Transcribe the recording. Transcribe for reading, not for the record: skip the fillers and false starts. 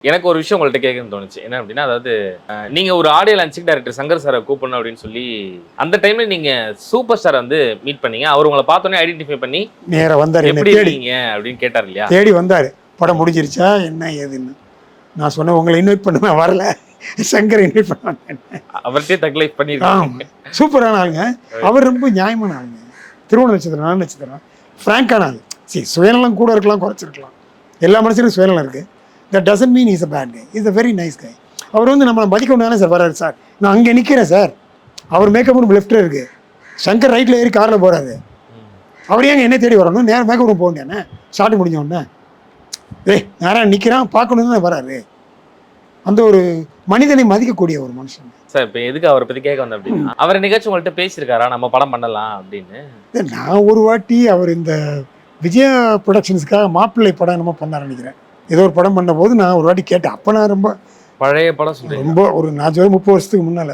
எனக்கு ஒரு விஷயம் உங்கள்கிட்ட கேட்கணும்னு தோணுச்சு. என்ன அப்படின்னா, அதாவது நீங்க ஒரு ஆடியோ லான்ச்சுக்கு டைரக்டர் சங்கர் சார கூப்பிடணும் அப்படின்னு சொல்லி, அந்த டைம்ல நீங்க சூப்பர் ஸ்டார வந்து மீட் பண்ணீங்க. அவர் உங்கள பார்த்தோனே ஐடென்டிஃபை பண்ணி, நேரா வந்தாரு, என்ன எப்படி தேடி இருக்கீங்க அப்படின்னு கேட்டார் இல்லையா? தேடி வந்தாரு. படம் முடிஞ்சிருச்சா என்ன ஏதுன்னு. நான் சொன்னேன், உங்களை இன்வைட் பண்ண வரல, சங்கரை இன்வைட் பண்ண வந்தேன். அவர்கிட்டயே தக் லைஃப் பண்ணிருக்காங்க. சூப்பரான ஆளுங்க. அவர் ரொம்ப நியாயமான ஆளுங்க. திருவோண நட்சத்திரம், நல்ல நட்சத்திரம், ஃப்ராங்கான ஆள். சரி, சுயநலம் கூட இருக்கலாம், குறைச்சிருக்கலாம். எல்லா மனுஷனுக்கும் சுயநலம் இருக்கு. That doesn't mean is a bad guy. Is a very nice guy. அவர் வந்து நம்மளை மதிக்கணும் தானே சார் வர்றாரு. சார் நான் அங்கே நிற்கிறேன் சார், அவர் மேக்கப் ரூம் லெஃப்ட்டில் இருக்கு, சங்கர் ரைட்டில் ஏறி காரில் போகிறாரு. அவர் ஏங்க என்ன தேடி வரணும்? நேரம் மேக்கப் ரூம் போகணும். என்ன ஷார்ட் முடிஞ்ச உடனே நேரம் நிற்கிறான், பார்க்கணும் தான் வராரு. அந்த ஒரு மனிதனை மதிக்கக்கூடிய ஒரு மனுஷன் சார். இப்போ எதுக்கு அவரை பற்றி கேட்க வந்தேன் அப்படின்னா, அவர் என்னைக்காச்சும் உங்கள்கிட்ட பேசியிருக்காரா நம்ம படம் பண்ணலாம் அப்படின்னு? நான் ஒரு வாட்டி அவர் இந்த விஜயா ப்ரொடக்ஷன்ஸ்க்காக மாப்பிள்ளை படம் என்னமோ பண்ணார் நினைக்கிறேன். ஏதோ ஒரு படம் பண்ண போது நான் ஒரு வாட்டி கேட்டேன். அப்போ நான் ரொம்ப பழைய படம் சொல்றீங்க? ரொம்ப ஒரு நான் 30 வருஷத்துக்கு முன்னால்